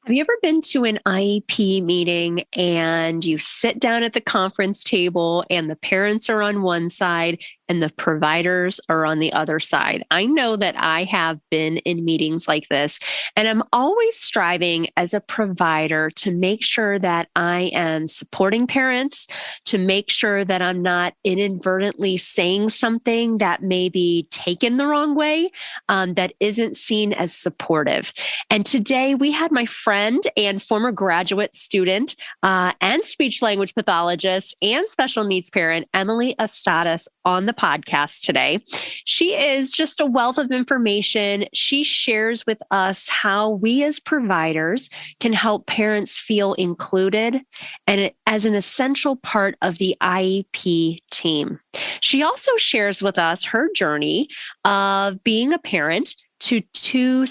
Have you ever been to an IEP meeting and you sit down at the conference table and the parents are on one side and the providers are on the other side? I know that I have been in meetings like this, and I'm always striving as a provider to make sure that I am supporting parents, to make sure that I'm not inadvertently saying something that may be taken the wrong way, that isn't seen as supportive. And today we had my friend and former graduate student and speech language pathologist and special needs parent, Emily Estades, on the podcast today. She is just a wealth of information. She shares with us how we as providers can help parents feel included and as an essential part of the IEP team. She also shares with us her journey of being a parent to two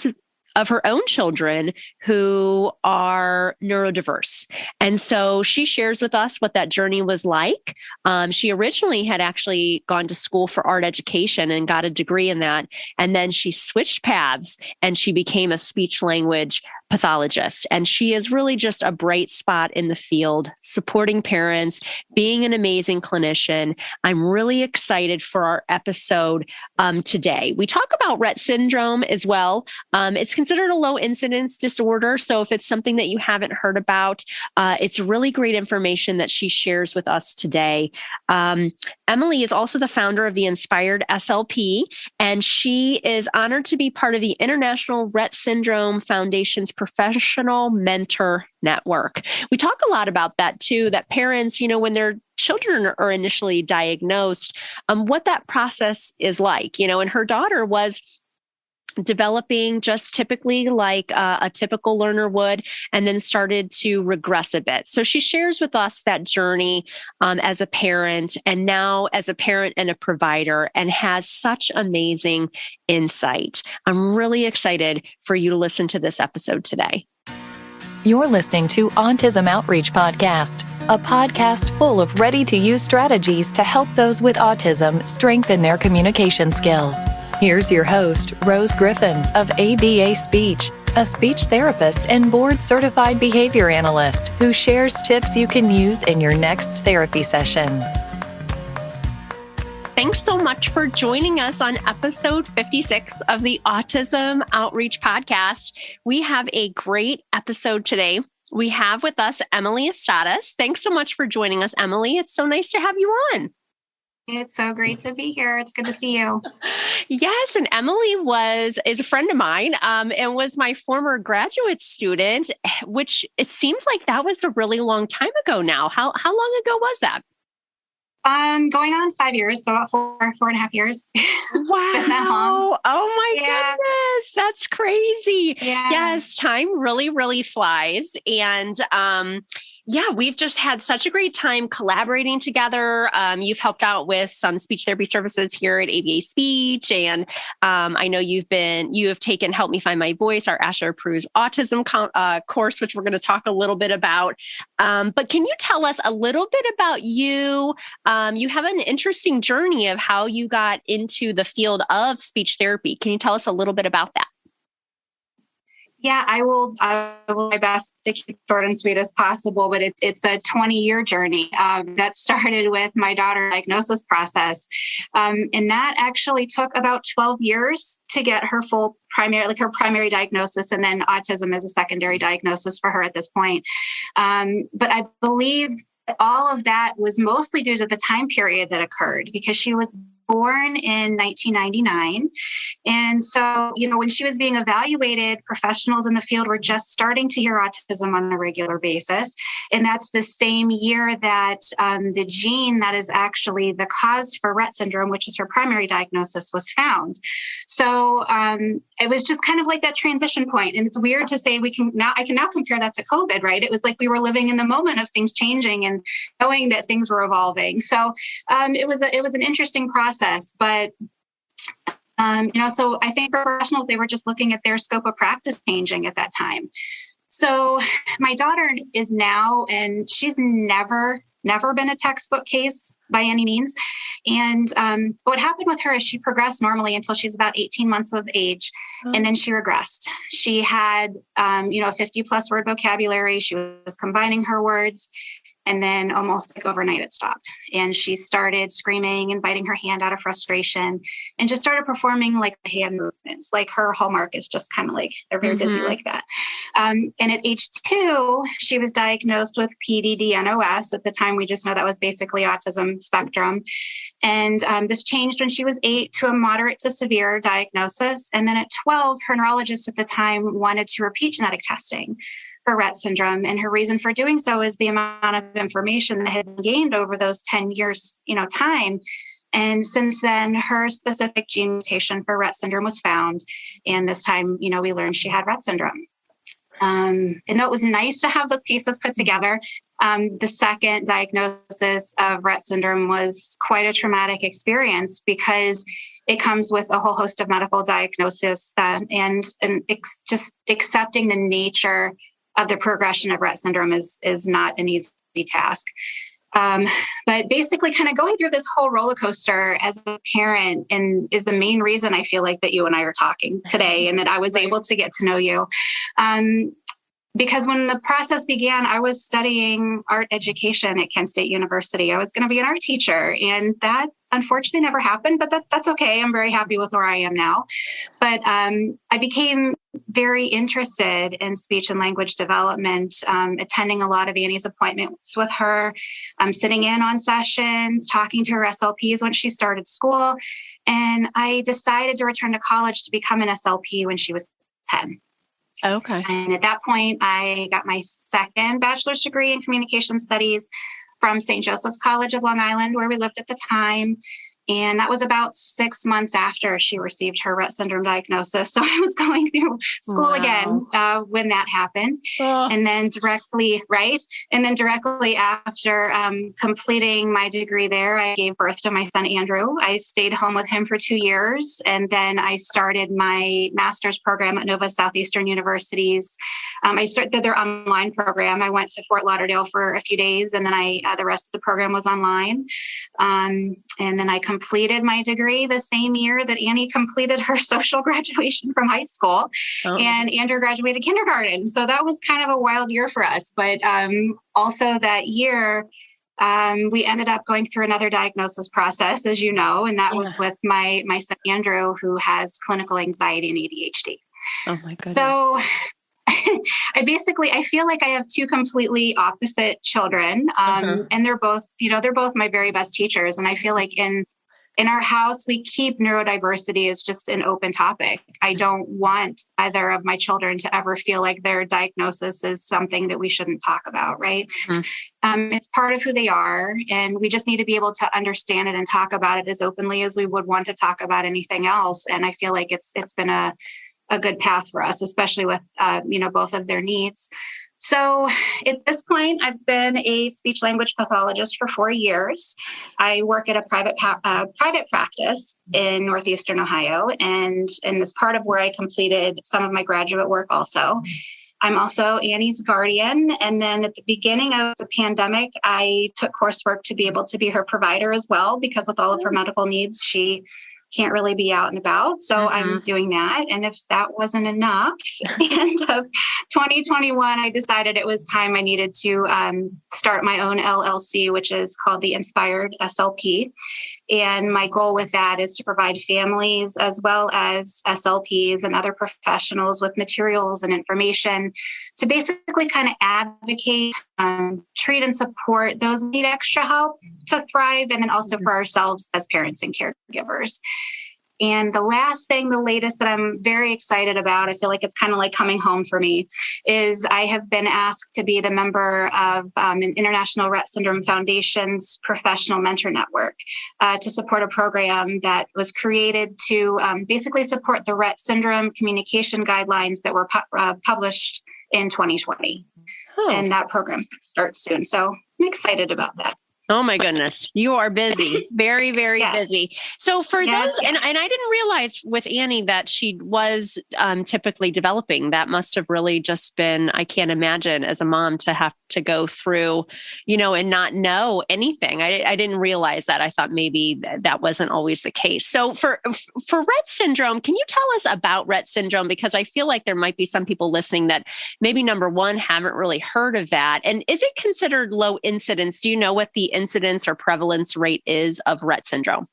of her own children who are neurodiverse. And so she shares with us what that journey was like. She originally had actually gone to school for art education and got a degree in that. And then she switched paths and she became a speech language pathologist. And she is really just a bright spot in the field, supporting parents, being an amazing clinician. I'm really excited for our episode today. We talk about Rett syndrome as well. It's considered a low incidence disorder. So if it's something that you haven't heard about, it's really great information that she shares with us today. Emily is also the founder of the Inspired SLP, and she is honored to be part of the International Rett Syndrome Foundation's Professional Mentor Network. We talk a lot about that too, that parents, when their children are initially diagnosed, what that process is like, and her daughter was developing just typically like a typical learner would, and then started to regress a bit. So she shares with us that journey as a parent and now as a parent and a provider, and has such amazing insight. I'm really excited for you to listen to this episode today. You're listening to Autism Outreach Podcast, a podcast full of ready-to-use strategies to help those with autism strengthen their communication skills. Here's your host, Rose Griffin of ABA Speech, a speech therapist and board-certified behavior analyst who shares tips you can use in your next therapy session. Thanks so much for joining us on episode 56 of the Autism Outreach Podcast. We have a great episode today. We have with us Emily Estades. Thanks so much for joining us, Emily. It's so nice to have you on. It's so great to be here. It's good to see you. Yes, and Emily is a friend of mine and was my former graduate student, which it seems like that was a really long time ago now. How long ago was that? Going on 5 years, so about 4.5 years. Wow. It's been that long. Oh my goodness. That's crazy. Yeah. Yes. Time really, really flies. And, we've just had such a great time collaborating together. You've helped out with some speech therapy services here at ABA Speech. And I know you have taken Help Me Find My Voice, our ASHA approved autism course, which we're going to talk a little bit about. But can you tell us a little bit about you? You have an interesting journey of how you got into the field of speech therapy. Can you tell us a little bit about that? Yeah, I will my best to keep it short and sweet as possible, but it's a 20-year journey that started with my daughter diagnosis process. And that actually took about 12 years to get her her primary diagnosis, and then autism as a secondary diagnosis for her at this point. But I believe all of that was mostly due to the time period that occurred, because she was born in 1999. And so, when she was being evaluated, professionals in the field were just starting to hear autism on a regular basis. And that's the same year that the gene that is actually the cause for Rett syndrome, which is her primary diagnosis, was found. So it was just kind of like that transition point. And it's weird to say I can now compare that to COVID, right? It was like we were living in the moment of things changing and knowing that things were evolving. So it was an interesting process, but so I think for professionals, they were just looking at their scope of practice changing at that time. So my daughter is now, and she's never been a textbook case by any means. And what happened with her is she progressed normally until she was about 18 months of age. And then she regressed. She had, a 50 plus word vocabulary. She was combining her words. And then almost like overnight, it stopped. And she started screaming and biting her hand out of frustration and just started performing like hand movements. Like her hallmark is just kind of like, they're very busy like that. And at age 2, she was diagnosed with PDD-NOS. At the time, we just know that was basically autism spectrum. And this changed when she was 8 to a moderate to severe diagnosis. And then at 12, her neurologist at the time wanted to repeat genetic testing for Rett syndrome. And her reason for doing so is the amount of information that had been gained over those 10 years, time. And since then, her specific gene mutation for Rett syndrome was found. And this time, we learned she had Rett syndrome. And though it was nice to have those pieces put together, the second diagnosis of Rett syndrome was quite a traumatic experience because it comes with a whole host of medical diagnosis and just accepting the nature of the progression of Rett syndrome is not an easy task. But basically kind of going through this whole roller coaster as a parent and is the main reason I feel like that you and I are talking today and that I was able to get to know you. Because when the process began, I was studying art education at Kent State University. I was going to be an art teacher, and that unfortunately never happened, but that's okay. I'm very happy with where I am now. But I became very interested in speech and language development, attending a lot of Annie's appointments with her, sitting in on sessions, talking to her SLPs when she started school. And I decided to return to college to become an SLP when she was 10. Okay. And at that point, I got my second bachelor's degree in communication studies from St. Joseph's College of Long Island, where we lived at the time. And that was about 6 months after she received her Rett syndrome diagnosis. So I was going through school again when that happened. And then directly after completing my degree there, I gave birth to my son, Andrew. I stayed home with him for 2 years. And then I started my master's program at Nova Southeastern University's. I started their online program. I went to Fort Lauderdale for a few days, and then the rest of the program was online. And then I completed my degree the same year that Annie completed her social graduation from high school, and Andrew graduated kindergarten. So that was kind of a wild year for us. But also that year, we ended up going through another diagnosis process, as you know, and that was with my son, Andrew, who has clinical anxiety and ADHD. Oh my goodness. So I feel like I have two completely opposite children. And they're both my very best teachers. And I feel like in our house, we keep neurodiversity as just an open topic. I don't want either of my children to ever feel like their diagnosis is something that we shouldn't talk about, right? It's part of who they are, and we just need to be able to understand it and talk about it as openly as we would want to talk about anything else. And I feel like it's been a good path for us, especially with, both of their needs. So at this point, I've been a speech language pathologist for 4 years. I work at a private practice in Northeastern Ohio, and it's part of where I completed some of my graduate work also. I'm also Annie's guardian. And then at the beginning of the pandemic, I took coursework to be able to be her provider as well, because with all of her medical needs, she can't really be out and about. So I'm doing that. And if that wasn't enough, at the end of 2021, I decided it was time I needed to start my own LLC, which is called the Inspired SLP. And my goal with that is to provide families as well as SLPs and other professionals with materials and information to basically kind of advocate, treat and support those who need extra help to thrive, and then also for ourselves as parents and caregivers. And the latest that I'm very excited about, I feel like it's kind of like coming home for me, is I have been asked to be the member of an International Rett Syndrome Foundation's Professional Mentor Network to support a program that was created to basically support the Rett Syndrome communication guidelines that were published in 2020. And that program's going to start soon. So I'm excited about that. Oh my goodness. You are busy. Very, very Yes. busy. So for Yes, those, yes. and I didn't realize with Annie that she was typically developing. That must have really just been, I can't imagine as a mom to have to go through, and not know anything. I didn't realize that. I thought maybe that wasn't always the case. So for Rett syndrome, can you tell us about Rett syndrome? Because I feel like there might be some people listening that maybe number one, haven't really heard of that. And is it considered low incidence? Do you know what the incidence or prevalence rate is of Rett syndrome?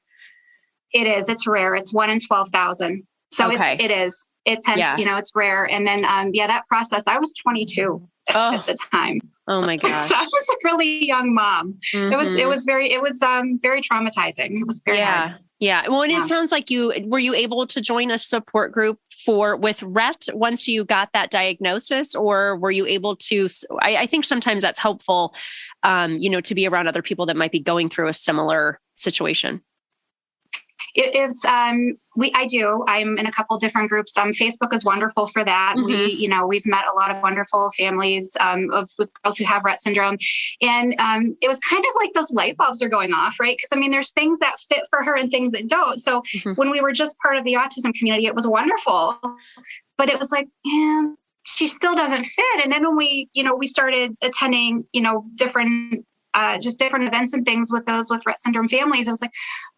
It is. It's rare. It's 1 in 12,000. So Okay. it is. It tends, Yeah. it's rare. And then, that process, I was 22 at the time. Oh my gosh. So I was a really young mom. Mm-hmm. It was very traumatizing. It was very hard. Yeah. Well, and it sounds like were you able to join a support group with Rett once you got that diagnosis, or were you able to, I think sometimes that's helpful, to be around other people that might be going through a similar situation. I do. I'm in a couple different groups. Facebook is wonderful for that. Mm-hmm. We've met a lot of wonderful families with girls who have Rett syndrome. And it was kind of like those light bulbs are going off, right? Because there's things that fit for her and things that don't. So when we were just part of the autism community, it was wonderful. But it was like, she still doesn't fit. And then when we started attending, different events and things with those with Rett syndrome families, I was like,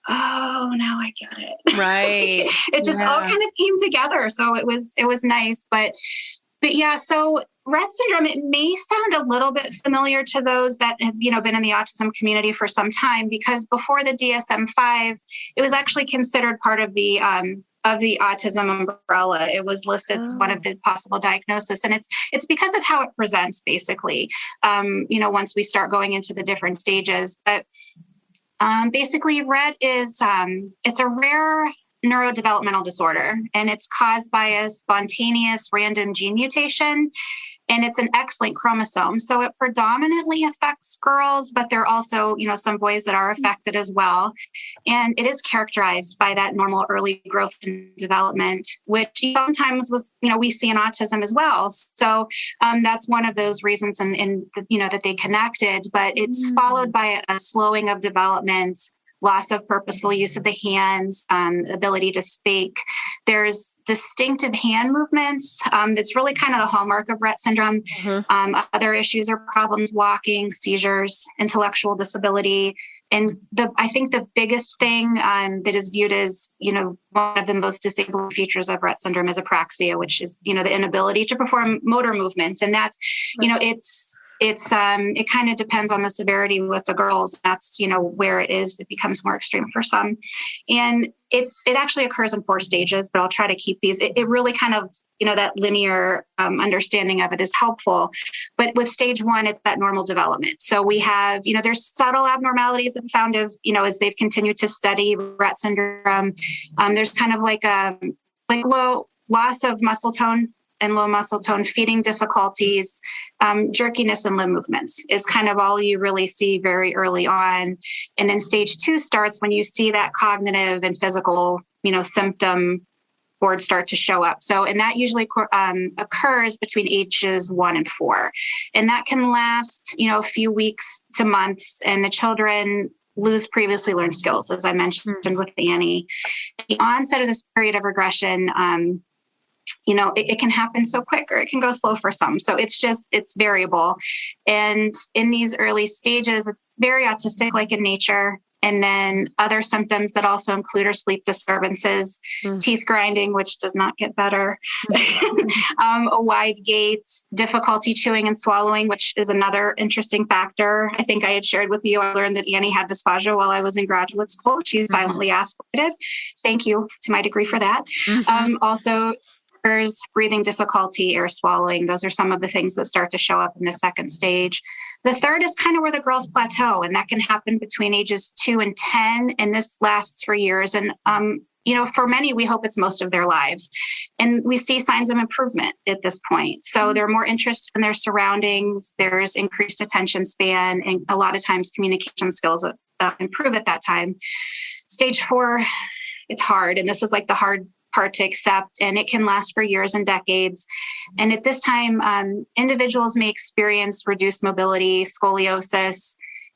oh, now I get it. Right. It just all kind of came together. So it was nice, but yeah, so Rett syndrome, it may sound a little bit familiar to those that have, been in the autism community for some time, because before the DSM-5, it was actually considered part of the autism umbrella. It was listed as one of the possible diagnoses. And it's because of how it presents, basically, once we start going into the different stages. But basically, Rett is, it's a rare neurodevelopmental disorder, and it's caused by a spontaneous random gene mutation. And it's an X-linked chromosome. So it predominantly affects girls, but there are also, some boys that are affected as well. And it is characterized by that normal early growth and development, which sometimes we see in autism as well. So that's one of those reasons that they connected, but it's followed by a slowing of development, loss of purposeful use of the hands, ability to speak. There's distinctive hand movements. That's really kind of the hallmark of Rett syndrome. Other issues or problems, walking, seizures, intellectual disability. And I think the biggest thing that is viewed as, one of the most disabling features of Rett syndrome is apraxia, which is, the inability to perform motor movements. And that's, it kind of depends on the severity with the girls. That's, where it is. It becomes more extreme for some. And it actually occurs in 4 stages, but I'll try to keep these. It really kind of, that linear understanding of it is helpful. But with stage 1, it's that normal development. So we have, there's subtle abnormalities that we found as they've continued to study Rett syndrome. There's kind of like low loss of muscle tone and low muscle tone, feeding difficulties, jerkiness and limb movements is kind of all you really see very early on. And then stage 2 starts when you see that cognitive and physical, symptom board start to show up. So, and that usually occurs between ages 1 and 4. And that can last, a few weeks to months. And the children lose previously learned skills, as I mentioned with Annie. The onset of this period of regression, it can happen so quick or it can go slow for some. So it's variable. And in these early stages, it's very autistic-like in nature. And then other symptoms that also include are sleep disturbances, teeth grinding, which does not get better, a wide gait, difficulty chewing and swallowing, which is another interesting factor. I think I had shared with you, I learned that Annie had dysphagia while I was in graduate school. She's silently aspirated. Thank you to my degree for that. Also, breathing difficulty, air swallowing. Those are some of the things that start to show up in the second stage. The third is kind of where the girls plateau, and that can happen between ages 2 and 10. And this lasts for years. And, for many, we hope it's most of their lives. And we see signs of improvement at this point. So they're more interested in their surroundings. There's increased attention span, and a lot of times communication skills improve at that time. Stage 4, it's hard. And this is like the hard part to accept, and it can last for years and decades. And at this time, individuals may experience reduced mobility, scoliosis,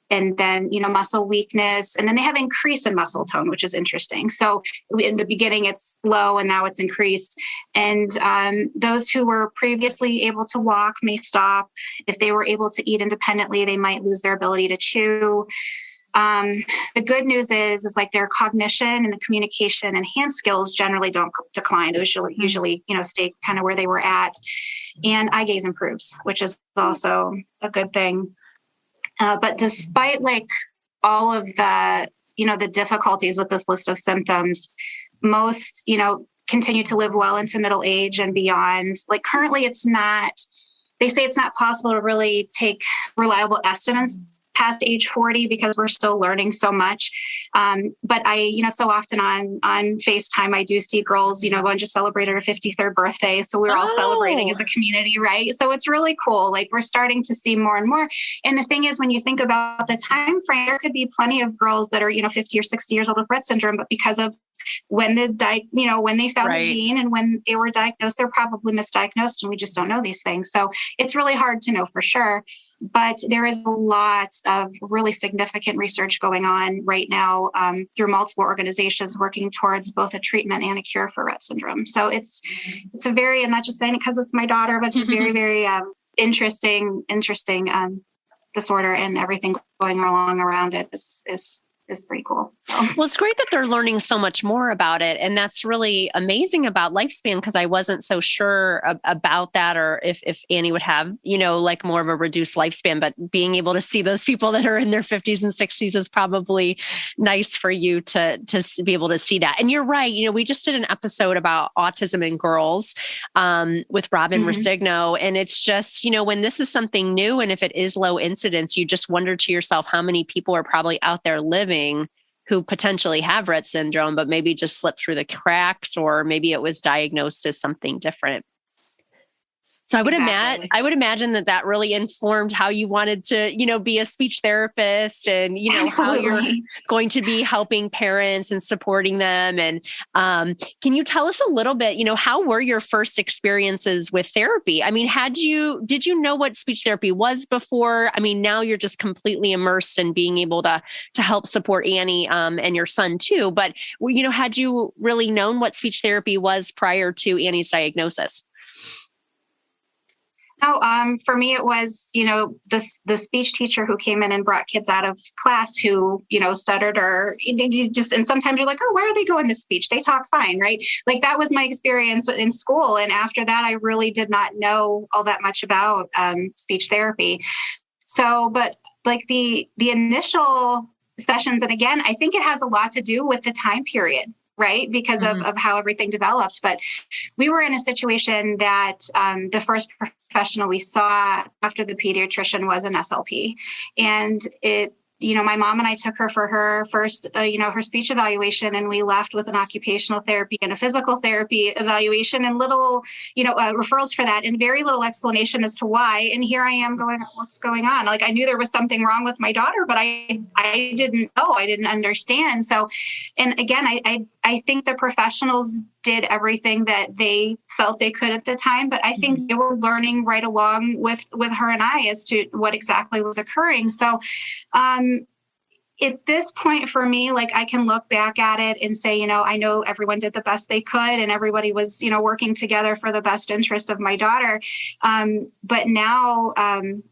and then, muscle weakness. And then they have increase in muscle tone, which is interesting. So in the beginning, it's low and now it's increased. And those who were previously able to walk may stop. If they were able to eat independently, they might lose their ability to chew. The good news is like their cognition and the communication and hand skills generally don't decline. Those usually, stay kind of where they were at. And eye gaze improves, which is also a good thing. But despite like all of the, the difficulties with this list of symptoms, most, continue to live well into middle age and beyond. Like currently they say it's not possible to really take reliable estimates past age 40 because we're still learning so much. But I, so often on FaceTime, I do see girls, one just celebrated her 53rd birthday. So we're all celebrating as a community, right? So it's really cool. Like we're starting to see more and more. And the thing is, when you think about the time frame, there could be plenty of girls that are, 50 or 60 years old with Rett syndrome, but because of when they found the gene and when they were diagnosed, they're probably misdiagnosed and we just don't know these things. So it's really hard to know for sure. But there is a lot of really significant research going on right now through multiple organizations working towards both a treatment and a cure for Rett syndrome. So it's a very, I'm not just saying it because it's my daughter, but it's a very, very interesting disorder, and everything going along around it is pretty cool. So. Well, it's great that they're learning so much more about it. And that's really amazing about lifespan, because I wasn't so sure about that, or if Annie would have, like more of a reduced lifespan, but being able to see those people that are in their 50s and 60s is probably nice for you to be able to see that. And you're right. We just did an episode about autism in girls with Robin Resigno. And it's just, when this is something new, and if it is low incidence, you just wonder to yourself how many people are probably out there living who potentially have Rett syndrome, but maybe just slipped through the cracks, or maybe it was diagnosed as something different. So I would imagine that really informed how you wanted to, be a speech therapist, and, how you're going to be helping parents and supporting them. And can you tell us a little bit, how were your first experiences with therapy? I mean, did you know what speech therapy was before? I mean, now you're just completely immersed in being able to help support Annie and your son too. But, had you really known what speech therapy was prior to Annie's diagnosis? No, for me, it was, the speech teacher who came in and brought kids out of class who, stuttered, or and sometimes you're like, oh, why are they going to speech? They talk fine, right? Like that was my experience in school. And after that, I really did not know all that much about speech therapy. So, but like the initial sessions, and again, I think it has a lot to do with the time period, right? Because of how everything developed. But we were in a situation that the first professional we saw after the pediatrician was an SLP. And my mom and I took her for her first, her speech evaluation, and we left with an occupational therapy and a physical therapy evaluation and little, referrals for that, and very little explanation as to why. And here I am going, what's going on? Like I knew there was something wrong with my daughter, but I didn't know, I didn't understand. So, and again, I think the professionals did everything that they felt they could at the time, but I think they were learning right along with her and I as to what exactly was occurring. So, at this point for me, like I can look back at it and say, I know everyone did the best they could and everybody was, working together for the best interest of my daughter. But now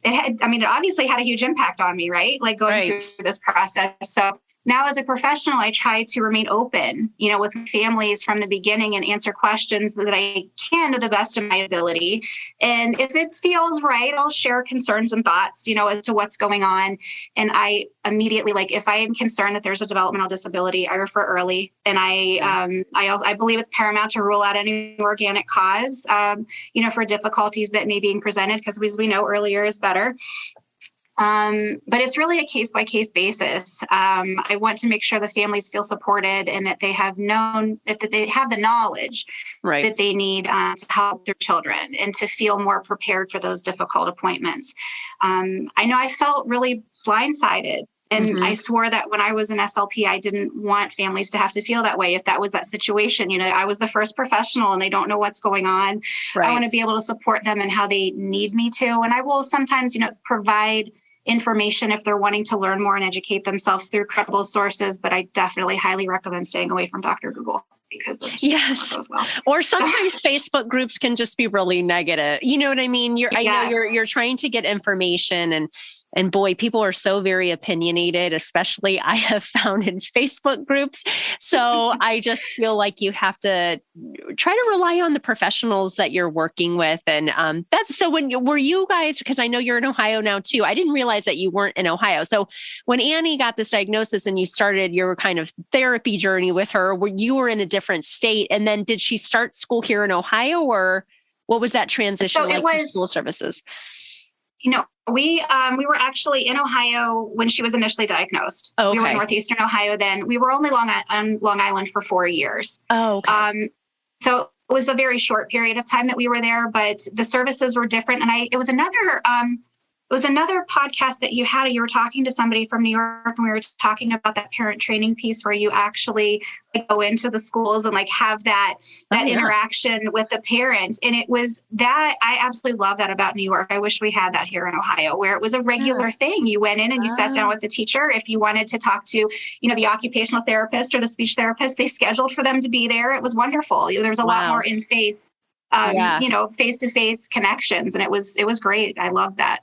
it obviously had a huge impact on me, right? Like going through this process. So now as a professional, I try to remain open, with families from the beginning and answer questions that I can to the best of my ability. And if it feels right, I'll share concerns and thoughts, as to what's going on. And I immediately, like, if I am concerned that there's a developmental disability, I refer early. And I believe it's paramount to rule out any organic cause, for difficulties that may be presented, because as we know, earlier is better. But it's really a case-by-case basis. I want to make sure the families feel supported and that they have that they have the knowledge that they need to help their children and to feel more prepared for those difficult appointments. I know I felt really blindsided. And I swore that when I was an SLP, I didn't want families to have to feel that way. If that was that situation, I was the first professional and they don't know what's going on. Right. I want to be able to support them in how they need me to. And I will sometimes, provide information if they're wanting to learn more and educate themselves through credible sources. But I definitely highly recommend staying away from Dr. Google, because that's just Yes. goes well. Or sometimes Facebook groups can just be really negative. You know what I mean? I know you're trying to get information, and boy, people are so very opinionated, especially I have found in Facebook groups. So I just feel like you have to try to rely on the professionals that you're working with. And that's so were you guys, because I know you're in Ohio now too. I didn't realize that you weren't in Ohio. So when Annie got this diagnosis and you started your kind of therapy journey with her, you were in a different state. And then did she start school here in Ohio, or what was that transition to school services? We were actually in Ohio when she was initially diagnosed. Oh, okay. We were in Northeastern Ohio then. We were only on Long Island for 4 years. Oh, okay. So it was a very short period of time that we were there, but the services were different. And it was another podcast that you had. You were talking to somebody from New York, and we were talking about that parent training piece where you actually go into the schools and have that interaction with the parents. And it was that I absolutely love that about New York. I wish we had that here in Ohio, where it was a regular thing. You went in and you sat down with the teacher. If you wanted to talk to, the occupational therapist or the speech therapist, they scheduled for them to be there. It was wonderful. There was a lot more in faith, face-to-face connections. And it was great. I love that.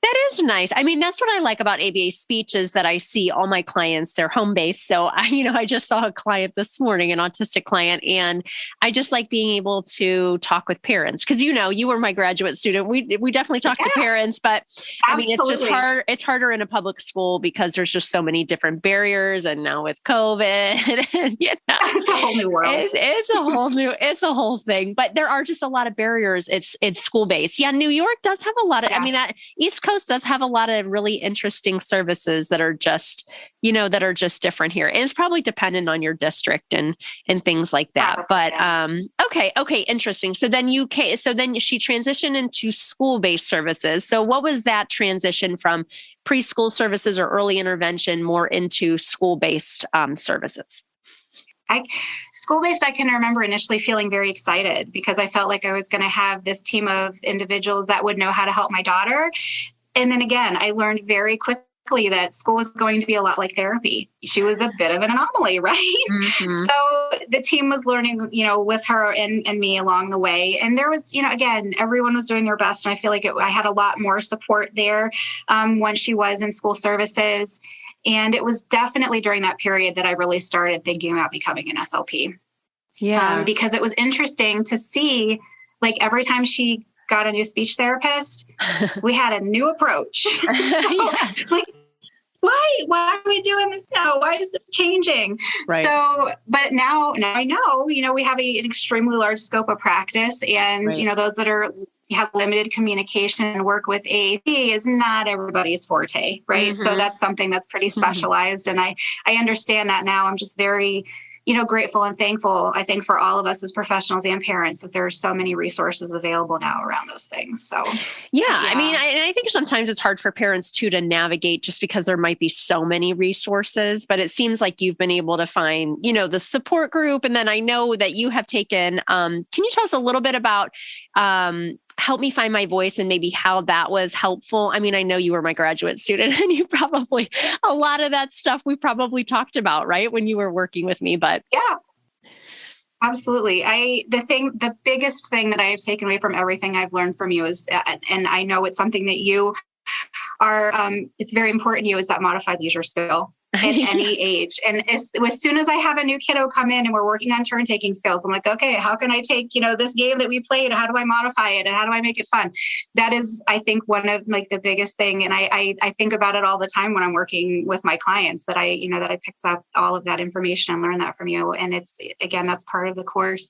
That is nice. I mean, that's what I like about ABA speech is that I see all my clients, they're home-based. So I just saw a client this morning, an autistic client, and I just like being able to talk with parents because, you were my graduate student. We definitely talk to parents, but I mean, it's just hard. It's harder in a public school because there's just so many different barriers. And now with COVID, and, it's a whole new world. It's a whole thing, but there are just a lot of barriers. It's school-based. Yeah. New York does have a lot of, East Coast does have a lot of really interesting services that are just, different here. And it's probably dependent on your district and things like that. But okay, interesting. So then she transitioned into school-based services. So what was that transition from preschool services or early intervention more into school-based services? School-based, I can remember initially feeling very excited because I felt like I was going to have this team of individuals that would know how to help my daughter. And then again, I learned very quickly that school was going to be a lot like therapy. She was a bit of an anomaly, right? Mm-hmm. So the team was learning, with her and me along the way. And there was, again, everyone was doing their best. And I feel like I had a lot more support there when she was in school services. And it was definitely during that period that I really started thinking about becoming an SLP. Yeah. Because it was interesting to see, every time she got a new speech therapist, we had a new approach. It's why are we doing this now? Why is this changing? Right. So, but now I know, we have an extremely large scope of practice, and, those that have limited communication and work with AAC is not everybody's forte, right? Mm-hmm. So that's something that's pretty specialized. Mm-hmm. And I understand that now. I'm just very, grateful and thankful, I think, for all of us as professionals and parents that there are so many resources available now around those things. So, I mean, I think sometimes it's hard for parents too to navigate just because there might be so many resources, but it seems like you've been able to find, the support group. And then I know that you have taken, can you tell us a little bit about, Help Me Find My Voice and maybe how that was helpful? I mean, I know you were my graduate student and you probably, a lot of that stuff we probably talked about, right? When you were working with me, but. Yeah, absolutely. The biggest thing that I have taken away from everything I've learned from you is, and I know it's something that you are, it's very important to you, is that modified leisure skill. At any age. And as soon as I have a new kiddo come in and we're working on turn taking skills, I'm like, okay, how can I take, this game that we played? How do I modify it? And how do I make it fun? That is, I think, one of the biggest thing. And I think about it all the time when I'm working with my clients that I picked up all of that information and learned that from you. And it's, again, that's part of the course.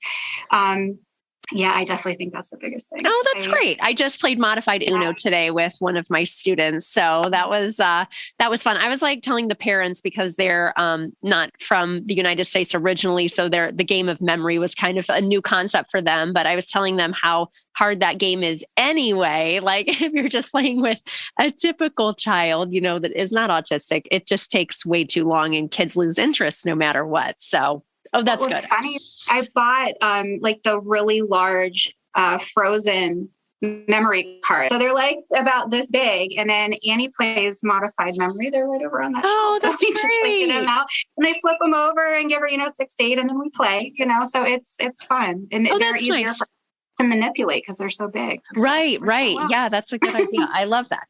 Yeah, I definitely think that's the biggest thing. Oh, that's great. I just played modified Uno today with one of my students. So that was fun. I was telling the parents because they're not from the United States originally. So the game of memory was kind of a new concept for them. But I was telling them how hard that game is anyway. If you're just playing with a typical child, that is not autistic, it just takes way too long and kids lose interest no matter what. So that's good. What was funny, I bought the really large frozen memory cards. So they're like about this big. And then Annie plays modified memory. They're right over on that Oh, shelf. So that's we just like get them great. out and they flip them over and give her, 6 to 8 and then we play, so it's fun. And Oh, they're that's easier nice. to manipulate because they're so big. So Right, right. well. Yeah, that's a good idea. I love that.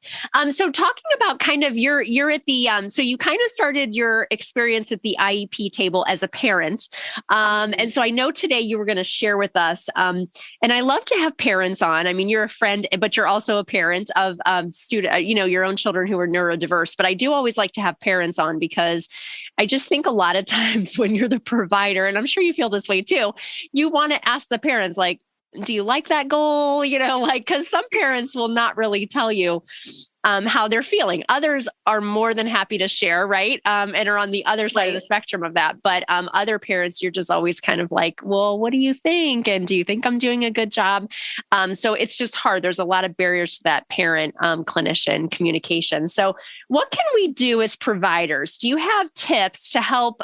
So talking about kind of you're at the so you kind of started your experience at the IEP table as a parent. And so I know today you were going to share with us, and I love to have parents on. I mean, you're a friend, but you're also a parent of student, your own children who are neurodiverse. But I do always like to have parents on because I just think a lot of times when you're the provider, and I'm sure you feel this way too, you want to ask the parents like, do you like that goal? Because some parents will not really tell you how they're feeling. Others are more than happy to share, right? And are on the other side of the spectrum of that. But other parents, you're just always kind of like, well, what do you think? And do you think I'm doing a good job? So it's just hard. There's a lot of barriers to that parent clinician communication. So what can we do as providers? Do you have tips to help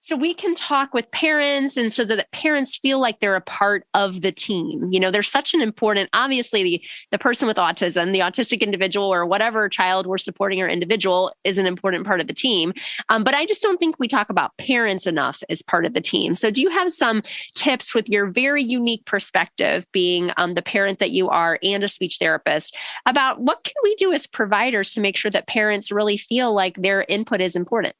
so we can talk with parents and so that parents feel like they're a part of the team? They're such an important, obviously the person with autism, the autistic individual or whatever child we're supporting or individual is an important part of the team. But I just don't think we talk about parents enough as part of the team. So do you have some tips with your very unique perspective being the parent that you are and a speech therapist about what can we do as providers to make sure that parents really feel like their input is important?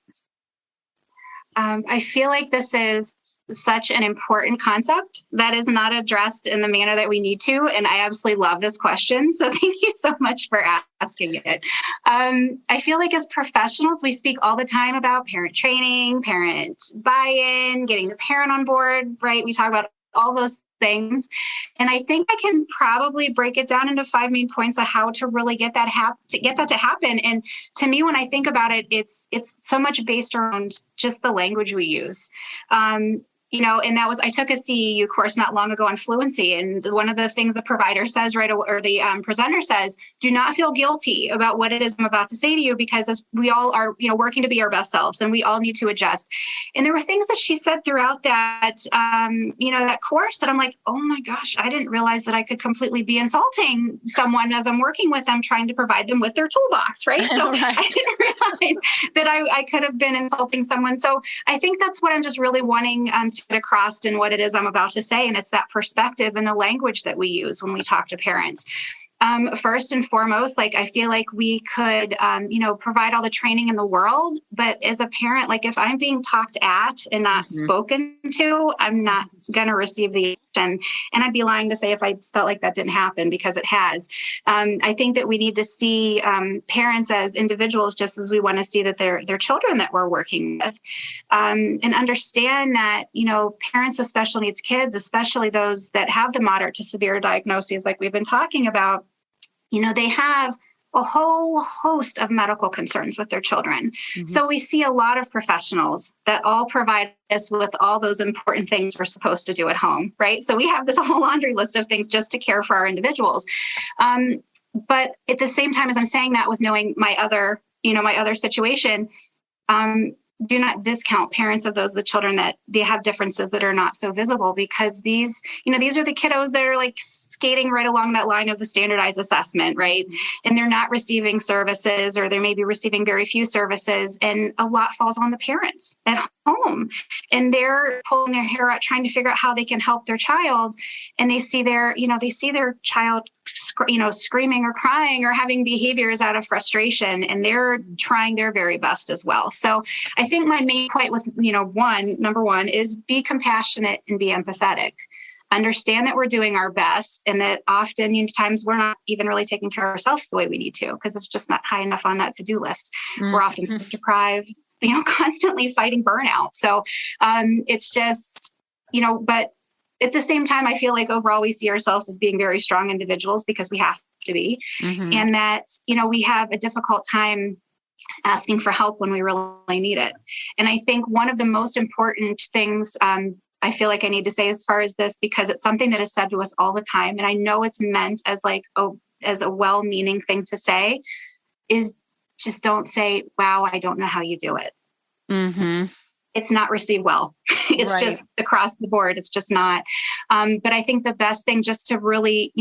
I feel like this is such an important concept that is not addressed in the manner that we need to. And I absolutely love this question. So thank you so much for asking it. I feel like as professionals, we speak all the time about parent training, parent buy-in, getting the parent on board, right? We talk about all those things. And I think I can probably break it down into 5 main points of how to really get that to happen. And to me, when I think about it, it's so much based around just the language we use. And that was, I took a CEU course not long ago on fluency. And one of the things the provider says, right, or the presenter says, do not feel guilty about what it is I'm about to say to you, because as we all are, working to be our best selves and we all need to adjust. And there were things that she said throughout that, that course that I'm like, oh my gosh, I didn't realize that I could completely be insulting someone as I'm working with them, trying to provide them with their toolbox, right? So right. I didn't realize that I could have been insulting someone. So I think that's what I'm just really wanting to get across in what it is I'm about to say. And it's that perspective and the language that we use when we talk to parents. First and foremost, I feel like we could, provide all the training in the world, but as a parent, if I'm being talked at and not spoken to, I'm not going to receive the action. And I'd be lying to say if I felt like that didn't happen, because it has. I think that we need to see parents as individuals, just as we want to see that they're children that we're working with, and understand that, parents of special needs kids, especially those that have the moderate to severe diagnoses, like we've been talking about, they have a whole host of medical concerns with their children. Mm-hmm. So we see a lot of professionals that all provide us with all those important things we're supposed to do at home, right? So we have this whole laundry list of things just to care for our individuals. But at the same time, as I'm saying that, with knowing my other situation, do not discount parents of the children that they have differences that are not so visible, because these are the kiddos that are skating right along that line of the standardized assessment, right? And they're not receiving services, or they may be receiving very few services, and a lot falls on the parents at home, and they're pulling their hair out trying to figure out how they can help their child, and they see their child screaming or crying or having behaviors out of frustration, and they're trying their very best as well. So I think my main point with, number one is be compassionate and be empathetic. Understand that we're doing our best, and that often times we're not even really taking care of ourselves the way we need to, because it's just not high enough on that to-do list. Mm-hmm. We're often sleep deprived, constantly fighting burnout. So it's just, but at the same time, I feel like overall we see ourselves as being very strong individuals, because we have to be, and that, we have a difficult time asking for help when we really need it. And I think one of the most important things I feel like I need to say as far as this, because it's something that is said to us all the time, and I know it's meant as as a well-meaning thing to say, is just don't say, wow, I don't know how you do it. Mm-hmm. It's not received well. It's right. Just across the board. It's just not. But I think the best thing just to really,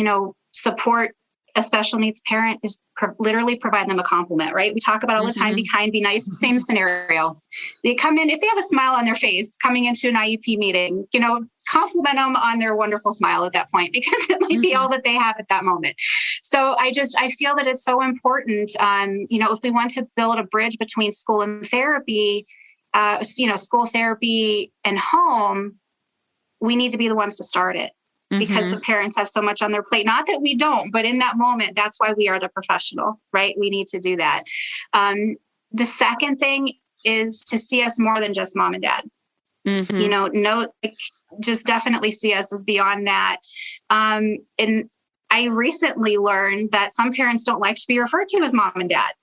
support a special needs parent is literally provide them a compliment, right? We talk about all the time, be kind, be nice, same scenario. They come in, if they have a smile on their face coming into an IEP meeting, compliment them on their wonderful smile at that point, because it might be all that they have at that moment. So I feel that it's so important, if we want to build a bridge between school and therapy, school therapy and home, we need to be the ones to start it. Because the parents have so much on their plate. Not that we don't, but in that moment, that's why we are the professional, right? We need to do that. The second thing is to see us more than just mom and dad. Just definitely see us as beyond that. And I recently learned that some parents don't like to be referred to as mom and dad,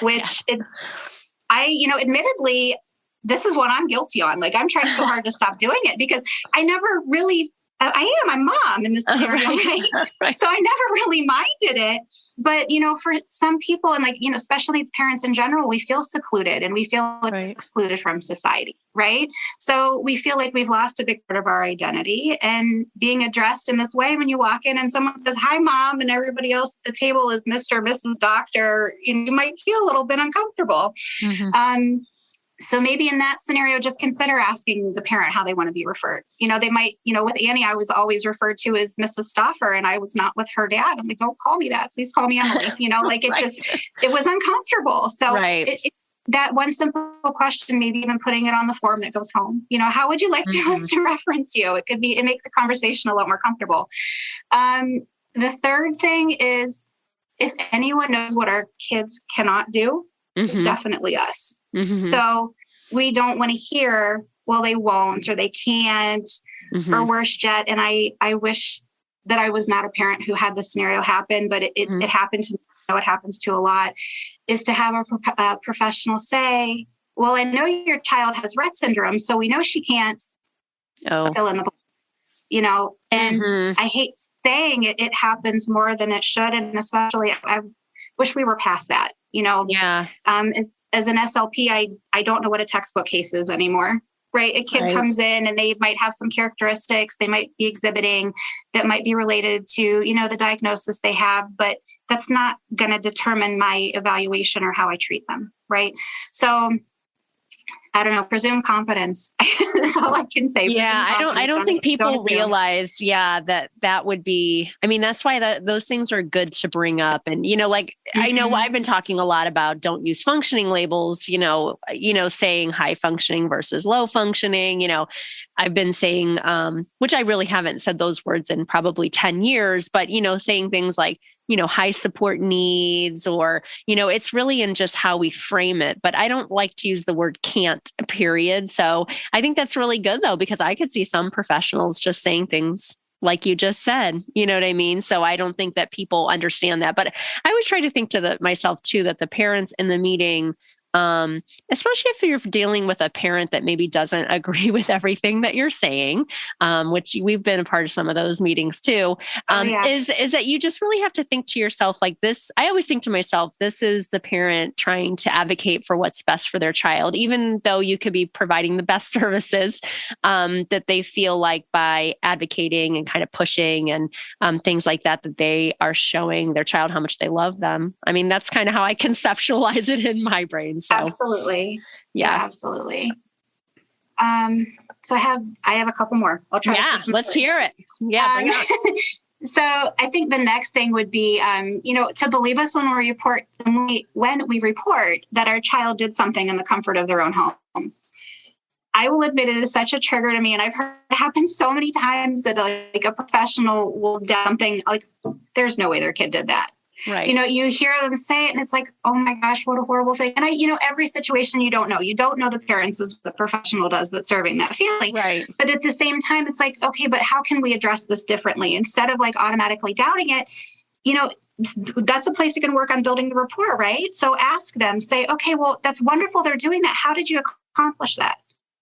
which admittedly, this is what I'm guilty on. Like, I'm trying so hard to stop doing it, because I never really I'm mom in this scenario, right? So I never really minded it. But, for some people, and special needs parents in general, we feel secluded and we feel excluded from society, right? So we feel like we've lost a big part of our identity, and being addressed in this way when you walk in and someone says, "Hi, mom," and everybody else at the table is Mr. or Mrs. Doctor, you might feel a little bit uncomfortable. So maybe in that scenario, just consider asking the parent how they want to be referred. They might, with Annie, I was always referred to as Mrs. Stoffer, and I was not with her dad. I'm like, "Don't call me that. Please call me Emily." It was uncomfortable. So that one simple question, maybe even putting it on the form that goes home, how would you like us to reference you? It make the conversation a lot more comfortable. The third thing is, if anyone knows what our kids cannot do, it's definitely us. So we don't want to hear, well, they won't, or they can't, or worse yet. And I wish that I was not a parent who had this scenario happen, but it happened to me. It happens to a lot, is to have a professional say, "Well, I know your child has Rett syndrome, so we know she can't fill in the," and I hate saying it. It happens more than it should. And especially, I wish we were past that. As an SLP, I don't know what a textbook case is anymore, right? A kid comes in and they might have some characteristics they might be exhibiting that might be related to, the diagnosis they have, but that's not going to determine my evaluation or how I treat them, right? So I don't know, presume competence. That's all I can say. Yeah, I don't think people realize, that would be, that's why those things are good to bring up. And, I know I've been talking a lot about don't use functioning labels, saying high functioning versus low functioning. I've been saying, which I really haven't said those words in probably 10 years, but, saying things like, high support needs, or, it's really in just how we frame it. But I don't like to use the word can't, period. So I think that's really good, though, because I could see some professionals just saying things like you just said, you know what I mean? So I don't think that people understand that. But I always try to think to myself, too, that the parents in the meeting, especially if you're dealing with a parent that maybe doesn't agree with everything that you're saying, which we've been a part of some of those meetings too, is that you just really have to think to yourself like this. I always think to myself, this is the parent trying to advocate for what's best for their child, even though you could be providing the best services, that they feel like by advocating and kind of pushing and things like that, that they are showing their child how much they love them. That's kind of how I conceptualize it in my brain. So, absolutely. Yeah, absolutely. So I have a couple more. I'll try. Yeah, let's hear it. Yeah. Bring it on. So I think the next thing would be, to believe us when we report that our child did something in the comfort of their own home. I will admit it is such a trigger to me, and I've heard it happen so many times that like a professional will do something like, there's no way their kid did that. Right. You hear them say it and it's like, oh my gosh, what a horrible thing. And every situation you don't know the parents as the professional does that's serving that family. Right. But at the same time, it's like, okay, but how can we address this differently? Instead of like automatically doubting it, that's a place you can work on building the rapport, right? So ask them, say, okay, well, that's wonderful. They're doing that. How did you accomplish that?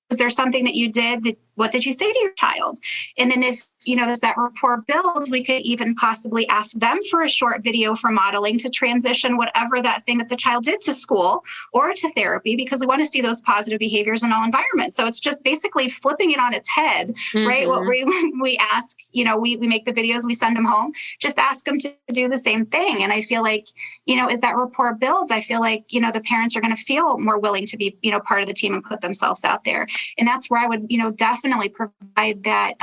Was there something that you did? What did you say to your child? And then if as that rapport builds, we could even possibly ask them for a short video for modeling to transition whatever that thing that the child did to school or to therapy, because we want to see those positive behaviors in all environments. So it's just basically flipping it on its head, right? What we ask, we make the videos, we send them home, just ask them to do the same thing. And I feel like, as that rapport builds, I feel like, the parents are going to feel more willing to be, part of the team and put themselves out there. And that's where I would, definitely provide that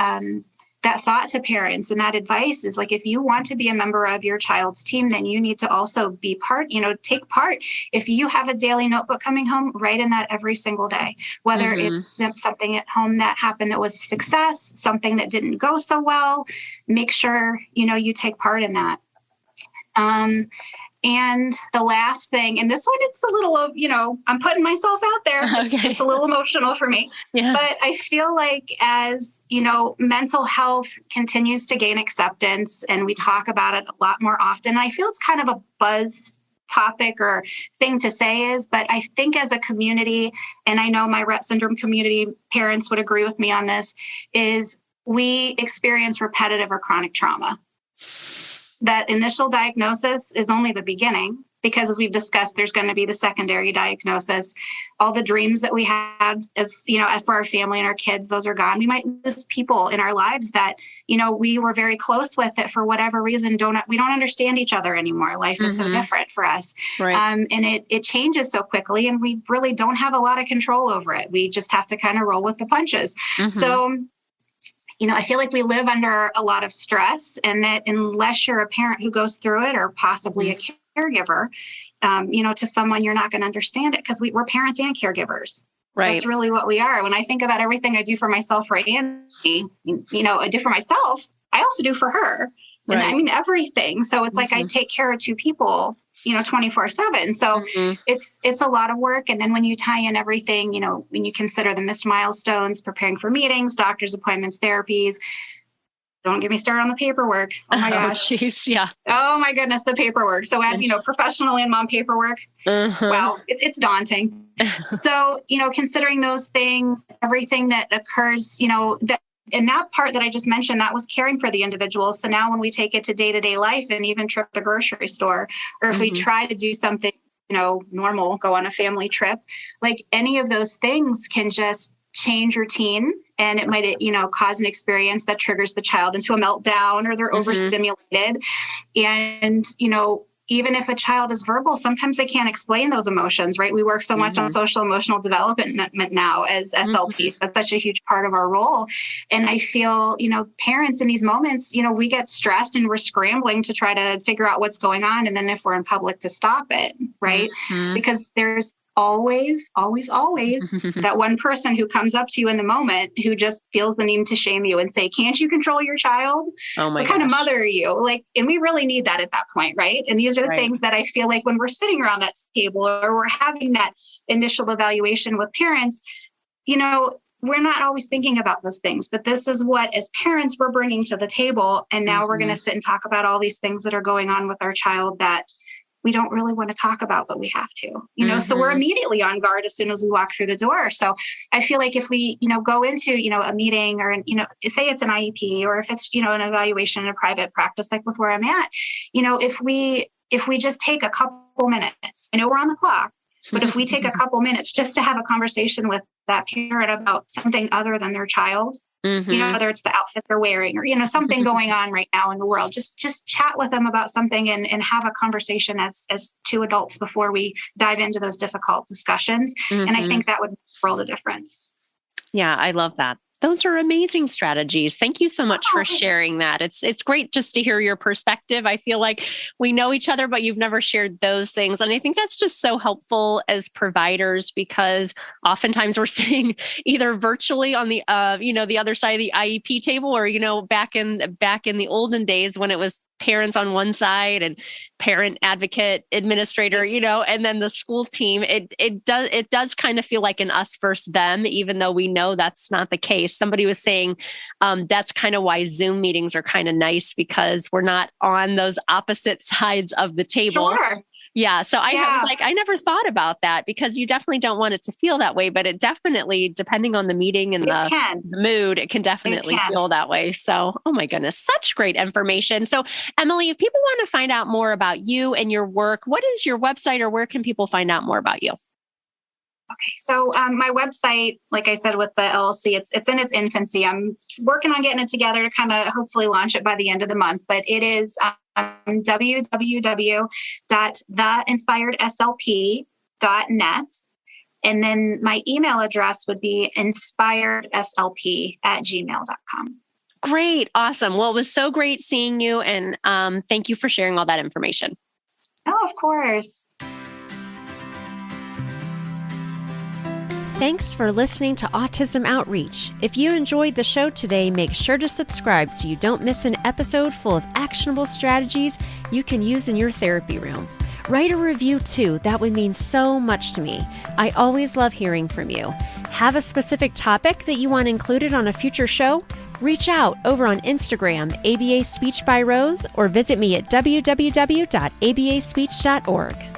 thought to parents, and that advice is like, if you want to be a member of your child's team, then you need to also be take part. If you have a daily notebook coming home, write in that every single day, whether it's something at home that happened that was a success, something that didn't go so well, make sure, you take part in that. And the last thing, and this one, it's a little of, I'm putting myself out there. It's a little emotional for me. Yeah. But I feel like as, mental health continues to gain acceptance and we talk about it a lot more often, I feel it's kind of a buzz topic or thing to say but I think as a community, and I know my Rett syndrome community parents would agree with me on this, is we experience repetitive or chronic trauma. That initial diagnosis is only the beginning, because as we've discussed, there's going to be the secondary diagnosis. All the dreams that we had as, for our family and our kids, those are gone. We might lose people in our lives that, we were very close with, that for whatever reason, we don't understand each other anymore. Life is so different for us. Right. And it changes so quickly, and we really don't have a lot of control over it. We just have to kind of roll with the punches. So I feel like we live under a lot of stress, and that unless you're a parent who goes through it, or possibly a caregiver, to someone, you're not going to understand it, because we're parents and caregivers. Right. That's really what we are. When I think about everything I do for myself for Annie, I do for myself, I also do for her. Right. And I mean, everything. So it's like I take care of two people, 24/7. So it's a lot of work. And then when you tie in everything, when you consider the missed milestones, preparing for meetings, doctor's appointments, therapies, don't get me started on the paperwork. Oh my gosh. Yeah. Oh my goodness, the paperwork. So add, professional and mom paperwork. Wow. It's daunting. So, considering those things, everything that occurs, and that part that I just mentioned, that was caring for the individual. So now when we take it to day-to-day life, and even trip to the grocery store, or if we try to do something, normal, go on a family trip, like any of those things can just change routine. And it might, cause an experience that triggers the child into a meltdown, or they're overstimulated. And, even if a child is verbal, sometimes they can't explain those emotions, right? We work so much on social emotional development now as SLP. That's such a huge part of our role. And I feel, parents in these moments, we get stressed and we're scrambling to try to figure out what's going on. And then if we're in public, to stop it, right? Because there's always that one person who comes up to you in the moment who just feels the need to shame you and say, can't you control your child? Oh my What kind of mother are you? And we really need that at that point, right? And these are the things that I feel like when we're sitting around that table, or we're having that initial evaluation with parents, we're not always thinking about those things, but this is what, as parents, we're bringing to the table. And now we're going to sit and talk about all these things that are going on with our child that we don't really want to talk about, but we have to, so we're immediately on guard as soon as we walk through the door. So I feel like if we, go into, a meeting, or, say it's an IEP, or if it's, an evaluation in a private practice, like with where I'm at, if we just take a couple minutes, I know we're on the clock, but if we take a couple minutes just to have a conversation with that parent about something other than their child, whether it's the outfit they're wearing, or, something going on right now in the world, just chat with them about something and have a conversation as two adults before we dive into those difficult discussions. And I think that would make a world of difference. Yeah, I love that. Those are amazing strategies. Thank you so much for sharing that. It's great just to hear your perspective. I feel like we know each other, but you've never shared those things. And I think that's just so helpful as providers, because oftentimes we're sitting either virtually on the, the other side of the IEP table, or, back in the olden days when it was parents on one side and parent advocate administrator, and then the school team, it does kind of feel like an us versus them, even though we know that's not the case. Somebody was saying that's kind of why Zoom meetings are kind of nice, because we're not on those opposite sides of the table. Sure. Yeah. So I was like, I never thought about that because you definitely don't want it to feel that way, but it definitely, depending on the meeting and the mood, it can definitely feel that way. So, oh my goodness, such great information. So Emily, if people want to find out more about you and your work, what is your website or where can people find out more about you? Okay, so my website, like I said, with the LLC, it's in its infancy. I'm working on getting it together to kind of hopefully launch it by the end of the month. But it is www.theinspiredslp.net. And then my email address would be inspiredslp@gmail.com. Great. Awesome. Well, it was so great seeing you. And thank you for sharing all that information. Oh, of course. Thanks for listening to Autism Outreach. If you enjoyed the show today, make sure to subscribe so you don't miss an episode full of actionable strategies you can use in your therapy room. Write a review too. That would mean so much to me. I always love hearing from you. Have a specific topic that you want included on a future show? Reach out over on Instagram, ABA Speech by Rose, or visit me at www.abaspeech.org.